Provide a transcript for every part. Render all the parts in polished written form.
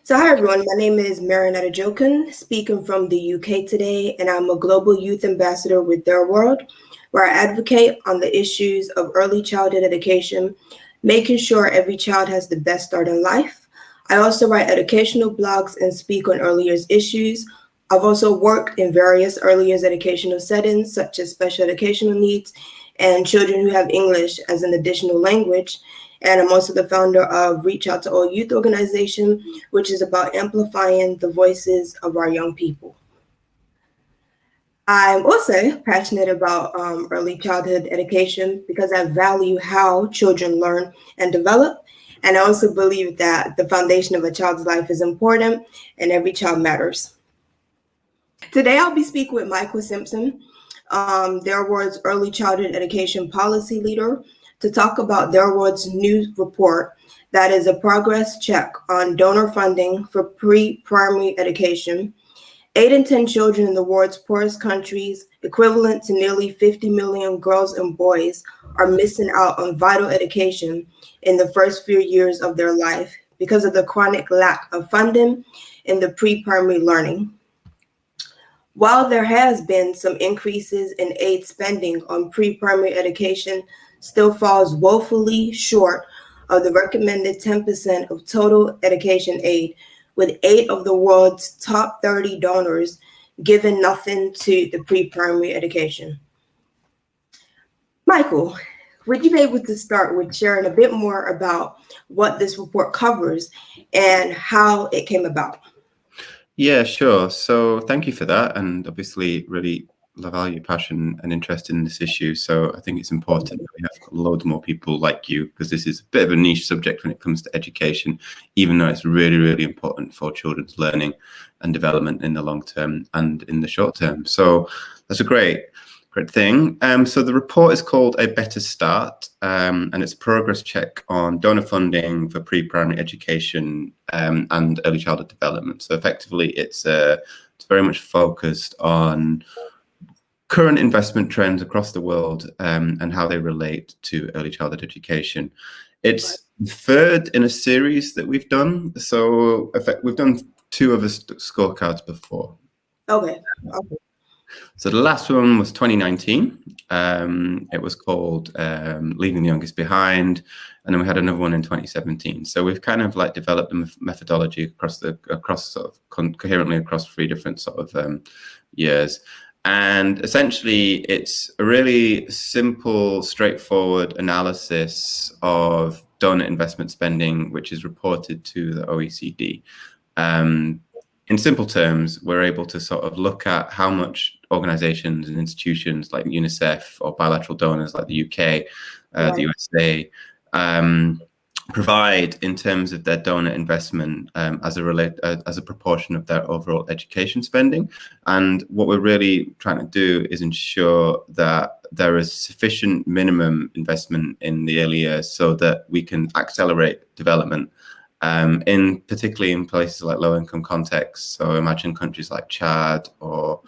So, hi everyone, my name is Marian Adejokun, speaking from the UK today, and I'm a global youth ambassador with Theirworld, where I advocate on the issues of early childhood education, making sure every child has the best start in life. I also write educational blogs and speak on early years issues. I've also worked in various early years educational settings, such as special educational needs and children who have English as an additional language. And I'm also the founder of Reach Out to All Youth Organization, which is about amplifying the voices of our young people. I'm also passionate about early childhood education because I value how children learn and develop. And I also believe that the foundation of a child's life is important and every child matters. Today, I'll be speaking with Michael Simpson, Theirworld's early childhood education policy leader, to talk about Theirworld's new report that is a progress check on donor funding for pre-primary education. 8 in 10 children in the world's poorest countries, equivalent to nearly 50 million girls and boys, are missing out on vital education in the first few years of their life because of the chronic lack of funding in the pre-primary learning. While there has been some increases in aid spending on pre-primary education, still falls woefully short of the recommended 10% of total education aid, with 8 of the world's top 30 donors giving nothing to the pre-primary education. Michael, would you be able to start with sharing a bit more about what this report covers and how it came about? Yeah, sure. So thank you for that. And obviously, really value your passion and interest in this issue. So I think it's important that we have loads more people like you, because this is a bit of a niche subject when it comes to education, even though it's really, really important for children's learning and development in the long term and in the short term. So that's a great thing. So the report is called A Better Start, and it's a progress check on donor funding for pre-primary education and early childhood development. So effectively, it's very much focused on current investment trends across the world and how they relate to early childhood education. It's the third in a series that we've done. So we've done 2 other scorecards before. Okay. So the last one was 2019. It was called Leaving the Youngest Behind, and then we had another one in 2017. So we've kind of like developed a methodology coherently across 3 different sort of years. And essentially, it's a really simple, straightforward analysis of donor investment spending, which is reported to the OECD. In simple terms, we're able to sort of look at how much organizations and institutions like UNICEF or bilateral donors like the UK, the USA, provide in terms of their donor investment as a proportion of their overall education spending. And what we're really trying to do is ensure that there is sufficient minimum investment in the early years so that we can accelerate development. Particularly in places like low-income contexts. So imagine countries like Chad or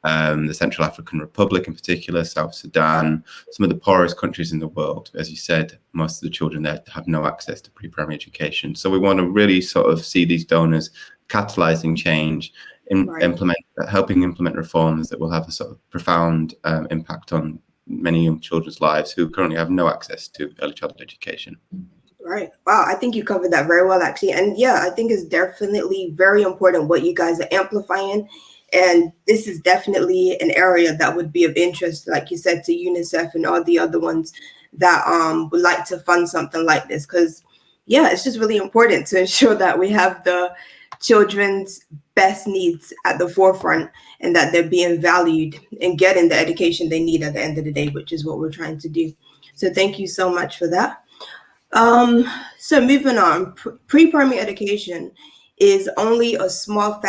the Central African Republic in particular, South Sudan, some of the poorest countries in the world. As you said, most of the children there have no access to pre-primary education. So we want to really sort of see these donors catalyzing change, helping implement reforms that will have a sort of profound impact on many young children's lives who currently have no access to early childhood education. Right. Wow. I think you covered that very well, actually. And yeah, I think it's definitely very important what you guys are amplifying. And this is definitely an area that would be of interest, like you said, to UNICEF and all the other ones that would like to fund something like this. Because, yeah, it's just really important to ensure that we have the children's best needs at the forefront and that they're being valued and getting the education they need at the end of the day, which is what we're trying to do. So thank you so much for that. So moving on, pre-primary education is only a small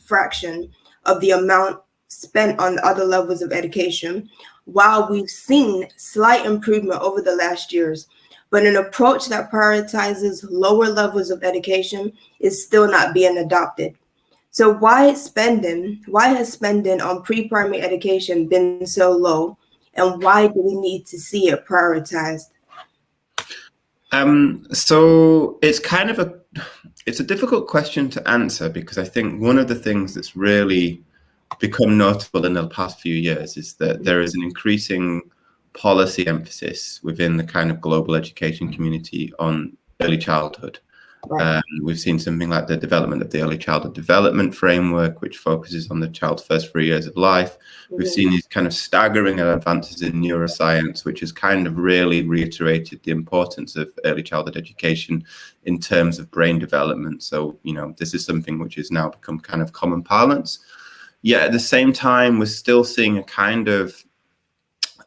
fraction of the amount spent on other levels of education. While we've seen slight improvement over the last years, but an approach that prioritizes lower levels of education is still not being adopted. So why has spending on pre-primary education been so low, and why do we need to see it prioritized? So it's kind of It's a difficult question to answer because I think one of the things that's really become notable in the past few years is that there is an increasing policy emphasis within the kind of global education community on early childhood. Right. We've seen something like the development of the Early Childhood Development Framework, which focuses on the child's first 3 years of life. We've seen these kind of staggering advances in neuroscience, which has kind of really reiterated the importance of early childhood education in terms of brain development. So, this is something which has now become kind of common parlance. Yet at the same time, we're still seeing a kind of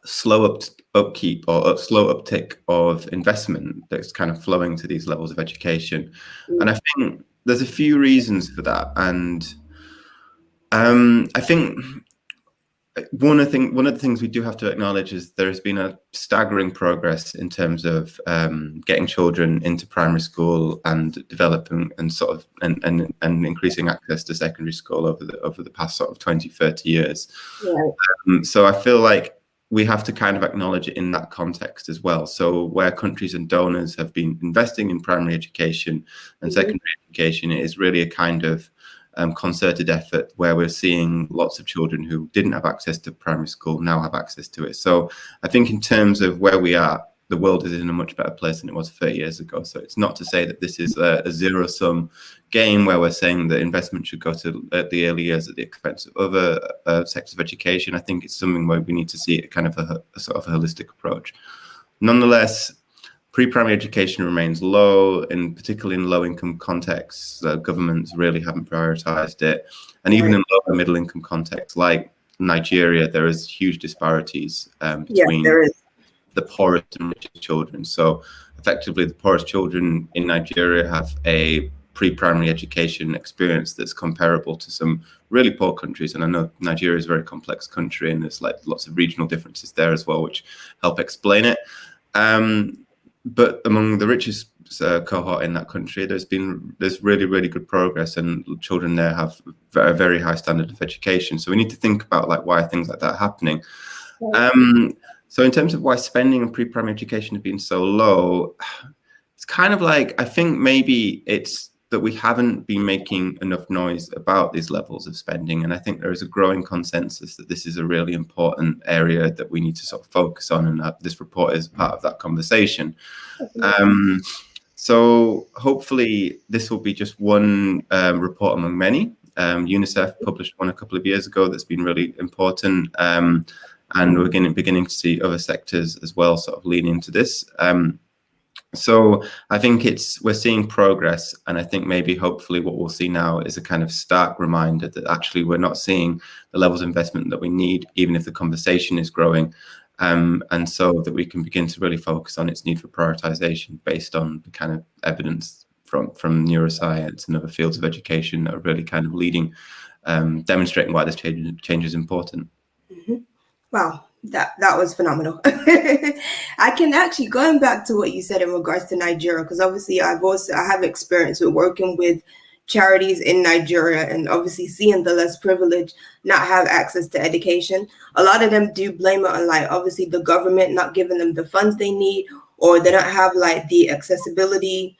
slow upkeep or slow uptick of investment that's kind of flowing to these levels of education. And I think there's a few reasons for that. And I think one of the things we do have to acknowledge is there has been a staggering progress in terms of getting children into primary school and developing and sort of and increasing access to secondary school over the past sort of 20, 30 years. Right. So I feel like we have to kind of acknowledge it in that context as well. So where countries and donors have been investing in primary education and secondary education, it is really a kind of concerted effort where we're seeing lots of children who didn't have access to primary school now have access to it. So I think in terms of where we are, the world is in a much better place than it was 30 years ago. So it's not to say that this is a zero-sum game where we're saying that investment should go to the early years at the expense of other sectors of education. I think it's something where we need to see it kind of a sort of a holistic approach. Nonetheless, pre-primary education remains low, and particularly in low-income contexts, governments really haven't prioritized it. And even in lower middle-income contexts like Nigeria, there is huge disparities between the poorest and richest children. So effectively, the poorest children in Nigeria have a pre-primary education experience that's comparable to some really poor countries. And I know Nigeria is a very complex country, and there's like lots of regional differences there as well, which help explain it. But among the richest cohort in that country, there's really, really good progress, and children there have a very high standard of education. So we need to think about like why things like that are happening. So in terms of why spending on pre-primary education has been so low, it's kind of like, I think maybe it's that we haven't been making enough noise about these levels of spending. And I think there is a growing consensus that this is a really important area that we need to sort of focus on, and that this report is part of that conversation. So hopefully this will be just one report among many. UNICEF published one a couple of years ago that's been really important. And we're beginning to see other sectors as well sort of lean into this. So I think we're seeing progress, and I think maybe hopefully what we'll see now is a kind of stark reminder that actually we're not seeing the levels of investment that we need, even if the conversation is growing, and so that we can begin to really focus on its need for prioritization based on the kind of evidence from neuroscience and other fields of education that are really kind of leading, demonstrating why this change is important. Wow, that was phenomenal. I can actually, going back to what you said in regards to Nigeria, because obviously I have experience with working with charities in Nigeria, and obviously seeing the less privileged not have access to education. A lot of them do blame it on like obviously the government not giving them the funds they need, or they don't have like the accessibility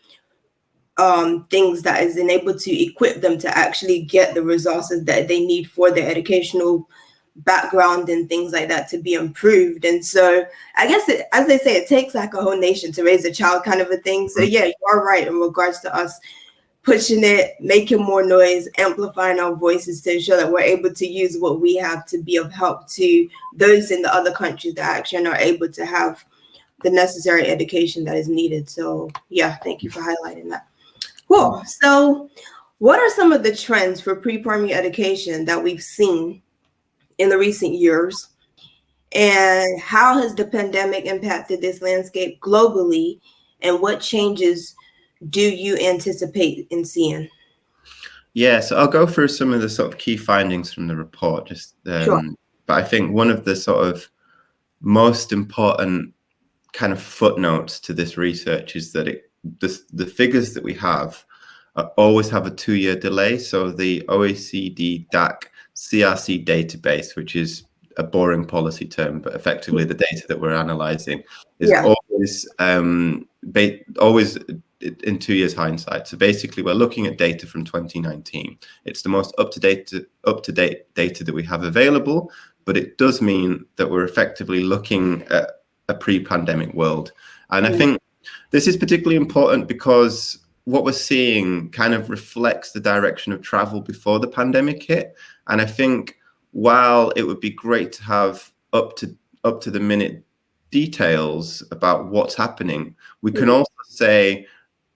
things that is enabled to equip them to actually get the resources that they need for their educational background and things like that to be improved. And so I guess as they say, it takes like a whole nation to raise a child kind of a thing. So yeah, you are right in regards to us pushing it, making more noise, amplifying our voices to ensure that we're able to use what we have to be of help to those in the other countries that actually are able to have the necessary education that is needed. So yeah, thank you for highlighting that. Cool. So what are some of the trends for pre-primary education that we've seen in the recent years, and how has the pandemic impacted this landscape globally, and what changes do you anticipate in seeing? Yeah, so I'll go through some of the sort of key findings from the report. Sure. But I think one of the sort of most important kind of footnotes to this research is that the figures that we have always have a 2-year delay. So the OECD DAC CRC database, which is a boring policy term, but effectively the data that we're analyzing is always in 2 years hindsight. So basically, we're looking at data from 2019. It's the most up-to-date data that we have available, but it does mean that we're effectively looking at a pre-pandemic world. And I think this is particularly important because what we're seeing kind of reflects the direction of travel before the pandemic hit. And I think while it would be great to have up to the minute details about what's happening, we can also say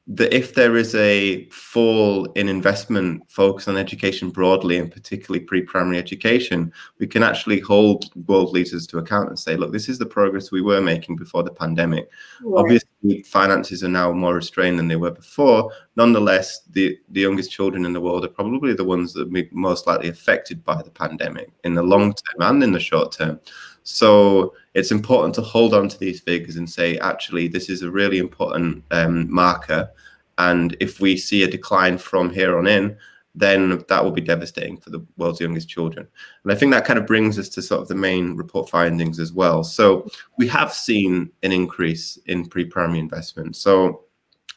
that if there is a fall in investment focus on education broadly, and particularly pre-primary education, we can actually hold world leaders to account and say, look, this is the progress we were making before the pandemic. Right. Obviously, finances are now more restrained than they were before. Nonetheless, the youngest children in the world are probably the ones that are most likely affected by the pandemic in the long term and in the short term. So it's important to hold on to these figures and say, actually, this is a really important marker. And if we see a decline from here on in, then that will be devastating for the world's youngest children. And I think that kind of brings us to sort of the main report findings as well. So we have seen an increase in pre-primary investment. So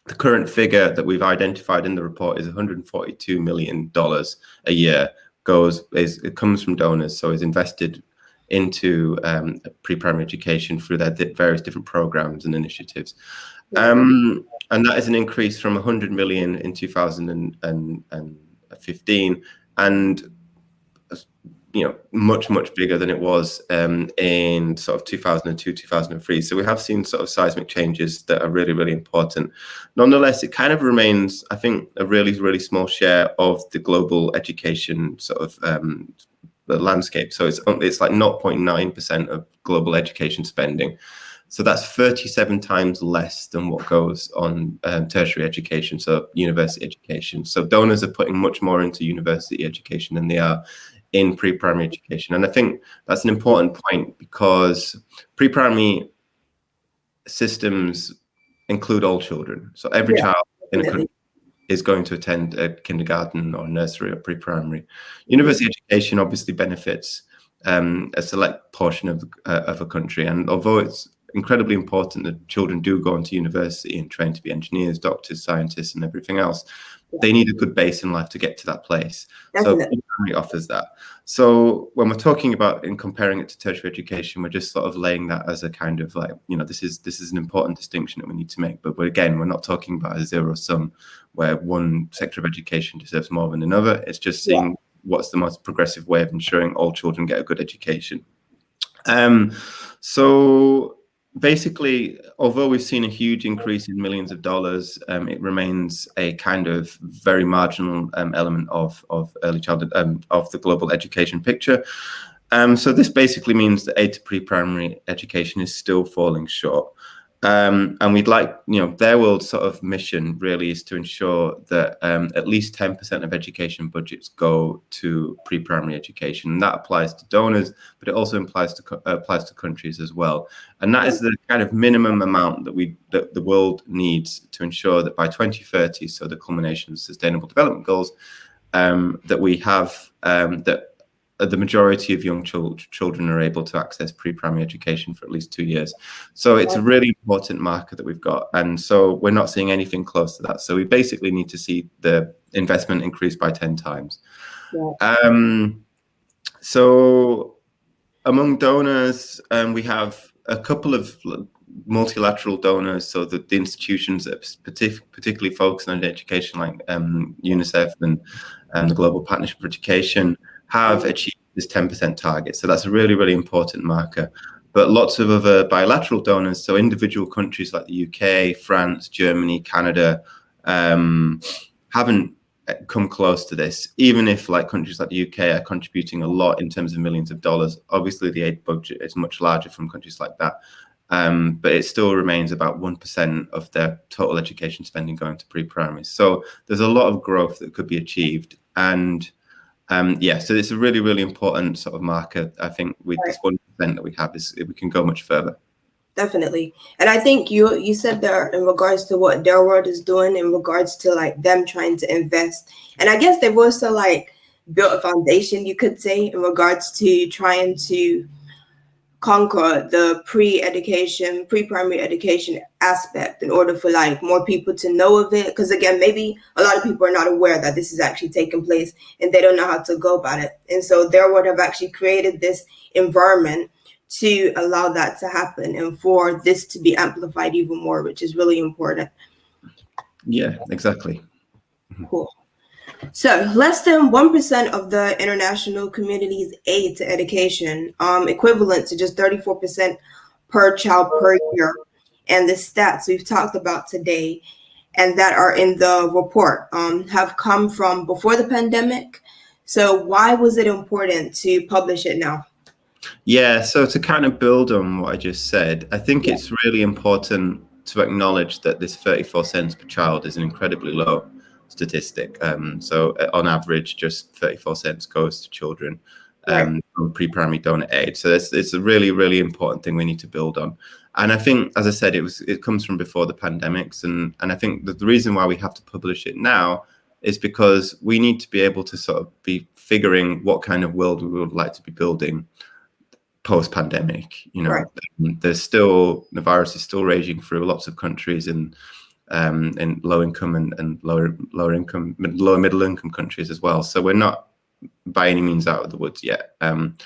the current figure that we've identified in the report is $142 million a year. It comes from donors, so is invested into pre-primary education through their various different programs and initiatives. And that is an increase from 100 million in 2015 and much bigger than it was in sort of 2002, 2003. So we have seen sort of seismic changes that are really important. Nonetheless, it kind of remains, I think, a really small share of the global education sort of the landscape. So it's like 0.9% of global education spending. So that's 37 times less than what goes on tertiary education, so university education. So donors are putting much more into university education than they are in pre-primary education. And I think that's an important point because pre-primary systems include all children. So every child in a country is going to attend a kindergarten or nursery or pre-primary. University education obviously benefits a select portion of a country. And although it's incredibly important that children do go into university and train to be engineers, doctors, scientists, and everything else, they need a good base in life to get to that place. Definitely. So pre-primary offers that. So when we're talking about in comparing it to tertiary education, we're just sort of laying that as a kind of like, this is an important distinction that we need to make. But again, we're not talking about a zero sum where one sector of education deserves more than another. It's just seeing what's the most progressive way of ensuring all children get a good education. So basically, although we've seen a huge increase in millions of dollars, it remains a kind of very marginal element of early childhood, of the global education picture. So this basically means that aid to pre-primary education is still falling short. And we'd like, Theirworld sort of mission really is to ensure that at least 10% of education budgets go to pre-primary education. And that applies to donors, but it also applies to countries as well. And that is the kind of minimum amount that the world needs to ensure that by 2030, so the culmination of Sustainable Development Goals, that we have that the majority of young children are able to access pre-primary education for at least 2 years. So it's a really important marker that we've got. And so we're not seeing anything close to that. So we basically need to see the investment increase by 10 times. So among donors, we have a couple of multilateral donors, so that the institutions that particularly focus on education, like UNICEF and the Global Partnership for Education, have achieved this 10% target. So that's a really important marker. But lots of other bilateral donors, so individual countries like the UK, France, Germany, Canada, haven't come close to this, even if like countries like the UK are contributing a lot in terms of millions of dollars. Obviously, the aid budget is much larger from countries like that. But it still remains about 1% of their total education spending going to pre-primary. So there's a lot of growth that could be achieved. And so it's a really important sort of marker. I think with this 1% that we have, is we can go much further. Definitely. And I think you said there in regards to what Theirworld is doing in regards to like them trying to invest. And I guess they've also like built a foundation, you could say, in regards to trying to conquer the pre-primary education aspect in order for like more people to know of it. Because again, maybe a lot of people are not aware that this is actually taking place and they don't know how to go about it. And so Theirworld have actually created this environment to allow that to happen and for this to be amplified even more, which is really important. Yeah, exactly. Cool. So less than 1% of the international community's aid to education, equivalent to just 34% per child per year. And the stats we've talked about today and that are in the report have come from before the pandemic. So why was it important to publish it now? Yeah, so to kind of build on what I just said, I think it's really important to acknowledge that this 34 cents per child is an incredibly low statistic. So on average, just 34 cents goes to children from pre-primary donor aid. So it's a really, really important thing we need to build on. And I think, as I said, it comes from before the pandemics. And I think that the reason why we have to publish it now is because we need to be able to sort of be figuring what kind of world we would like to be building post-pandemic. There's still, the virus is still raging through lots of countries in low income and lower income, lower middle income countries as well. So we're not by any means out of the woods yet. And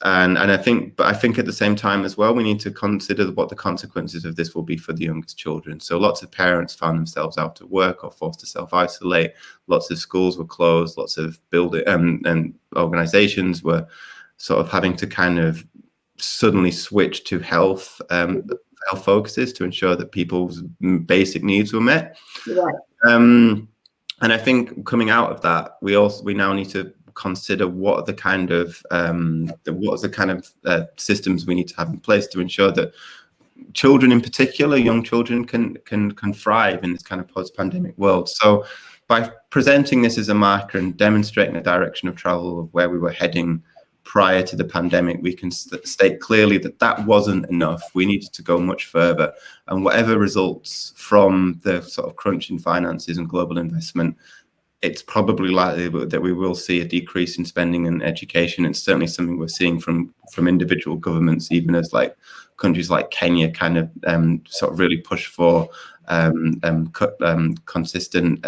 I think at the same time as well, we need to consider what the consequences of this will be for the youngest children. So lots of parents found themselves out of work or forced to self-isolate. Lots of schools were closed. Lots of building and organizations were sort of having to kind of suddenly switch to health focuses to ensure that people's basic needs were met. Right. And I think coming out of that, we now need to consider what are the kind of systems we need to have in place to ensure that children, in particular, young children, can thrive in this kind of post-pandemic world. So by presenting this as a marker and demonstrating a direction of travel of where we were heading prior to the pandemic, we can state clearly that wasn't enough. We needed to go much further. And whatever results from the sort of crunch in finances and global investment, it's probably likely that we will see a decrease in spending in education. It's certainly something we're seeing from individual governments, even as like countries like Kenya kind of sort of really push for consistent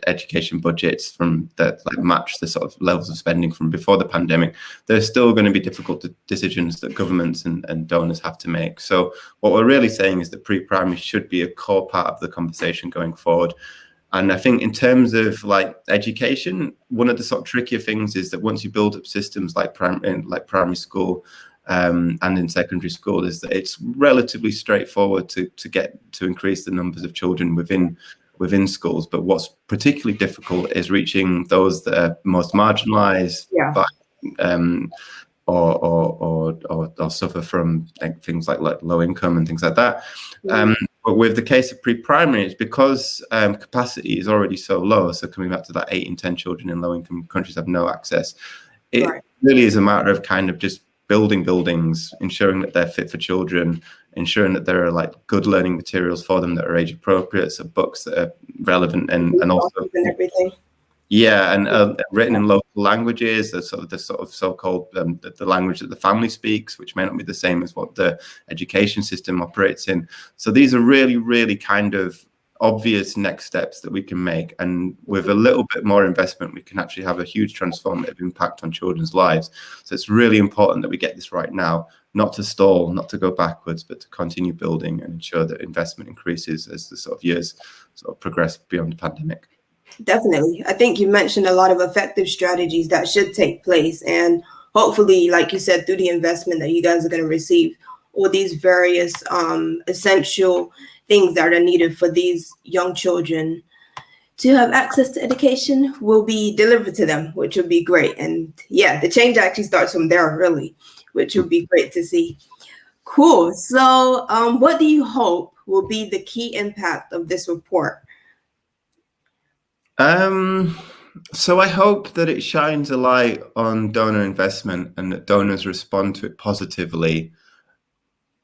education budgets that like match the sort of levels of spending from before the pandemic. There's still going to be difficult decisions that governments and donors have to make. So what we're really saying is that pre-primary should be a core part of the conversation going forward. And I think in terms of like education, one of the sort of trickier things is that once you build up systems like primary school and in secondary school, is that it's relatively straightforward to increase the numbers of children within schools. But what's particularly difficult is reaching those that are most marginalized by, or suffer from things like low income and things like that. But with the case of pre-primary, it's because capacity is already so low. So coming back to that, 8 in 10 children in low-income countries have no access. It really is a matter of kind of just building buildings, ensuring that they're fit for children, ensuring that there are like good learning materials for them that are age appropriate, so books that are relevant and also everything. Yeah, and written in local languages, the so-called the language that the family speaks, which may not be the same as what the education system operates in. So these are really, really kind of obvious next steps that we can make, and with a little bit more investment, we can actually have a huge transformative impact on children's lives. So it's really important that we get this right now, not to stall, not to go backwards, but to continue building and ensure that investment increases as the sort of years sort of progress beyond the pandemic. Definitely. I think you mentioned a lot of effective strategies that should take place. And hopefully, like you said, through the investment that you guys are going to receive, all these various essential things that are needed for these young children to have access to education will be delivered to them, which would be great. And yeah, the change actually starts from there, really, which would be great to see. Cool. So what do you hope will be the key impact of this report? So I hope that it shines a light on donor investment and that donors respond to it positively,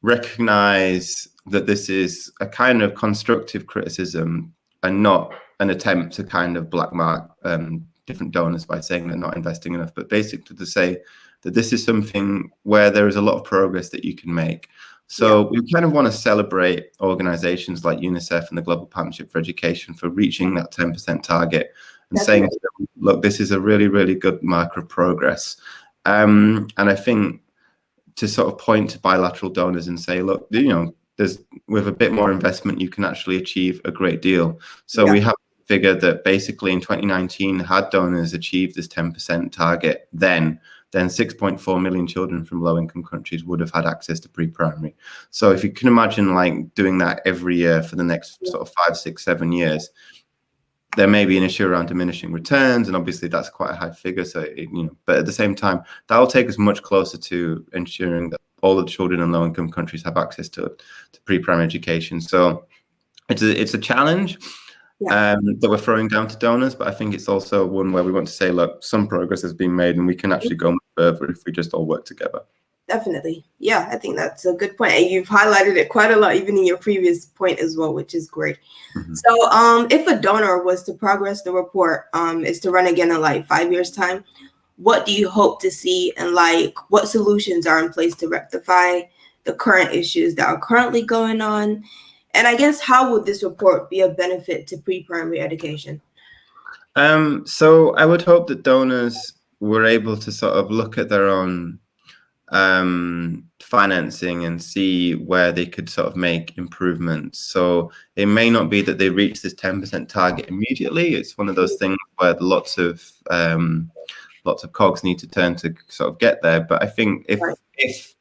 recognize that this is a kind of constructive criticism and not an attempt to kind of black mark different donors by saying they're not investing enough, but basically to say that this is something where there is a lot of progress that you can make. So we kind of want to celebrate organizations like UNICEF and the Global Partnership for Education for reaching that 10% target and saying, look, this is a really, really good marker of progress. And I think to sort of point to bilateral donors and say, look, there's with a bit more investment, you can actually achieve a great deal. So we have figured that basically in 2019, had donors achieved this 10% target, then 6.4 million children from low-income countries would have had access to pre-primary. So if you can imagine like doing that every year for the next sort of 5, 6, 7 years, there may be an issue around diminishing returns, and obviously that's quite a high figure. So but at the same time, that will take us much closer to ensuring that all the children in low-income countries have access to pre-primary education. So it's a challenge that we're throwing down to donors, but I think it's also one where we want to say, look, some progress has been made, and we can actually go further if we just all work together. Definitely. Yeah, I think that's a good point. And you've highlighted it quite a lot, even in your previous point as well, which is great. So if a donor was to progress the report, is to run again in like 5 years' time, what do you hope to see, and like what solutions are in place to rectify the current issues that are currently going on? And I guess how would this report be a benefit to pre-primary education? So I would hope that donors were able to sort of look at their own financing and see where they could sort of make improvements. So it may not be that they reach this 10% target immediately. It's one of those things where lots of cogs need to turn to sort of get there. But I think if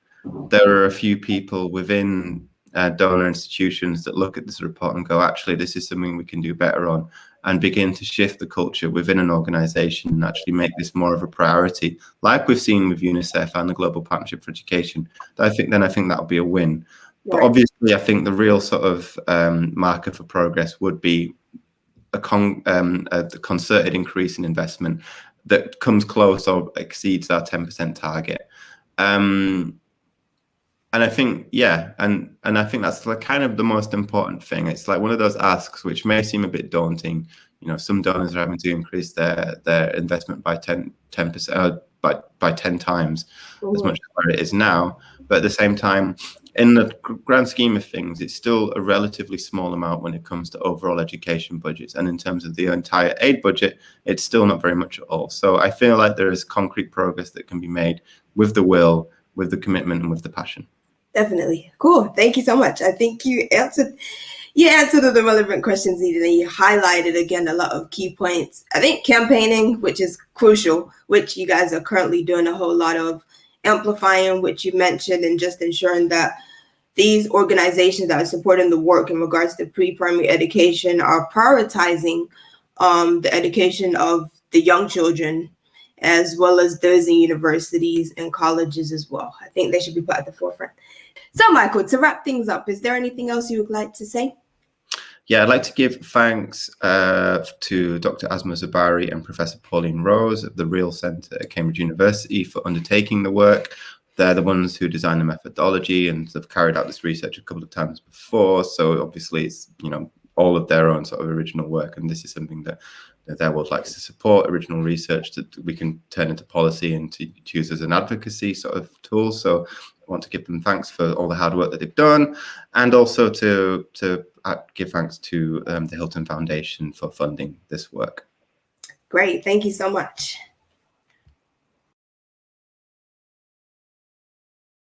there are a few people within donor institutions that look at this report and go, actually, this is something we can do better on, and begin to shift the culture within an organization and actually make this more of a priority, like we've seen with UNICEF and the Global Partnership for Education, I think that'll be a win. But obviously, I think the real sort of marker for progress would be a concerted increase in investment that comes close or exceeds our 10% target. And I think, and I think that's like kind of the most important thing. It's like one of those asks which may seem a bit daunting. Some donors are having to increase their investment by 10%, by 10 times as much as where it is now. But at the same time, in the grand scheme of things, it's still a relatively small amount when it comes to overall education budgets. And in terms of the entire aid budget, it's still not very much at all. So I feel like there is concrete progress that can be made with the will, with the commitment, and with the passion. Definitely. Cool. Thank you so much. I think you answered the relevant questions needed, and you highlighted again a lot of key points. I think campaigning, which is crucial, which you guys are currently doing a whole lot of, amplifying, which you mentioned, and just ensuring that these organizations that are supporting the work in regards to pre-primary education are prioritizing the education of the young children, as well as those in universities and colleges as well. I think they should be put at the forefront. So, Michael, to wrap things up, is there anything else you would like to say? Yeah, I'd like to give thanks to Dr. Asma Zabari and Professor Pauline Rose of the Real Centre at Cambridge University for undertaking the work. They're the ones who designed the methodology and have carried out this research a couple of times before. So obviously it's, all of their own sort of original work. And this is something that Theirworld likes to support, original research that we can turn into policy and to use as an advocacy sort of tool. So I want to give them thanks for all the hard work that they've done, and also to give thanks to the Hilton Foundation for funding this work. Great. Thank you so much.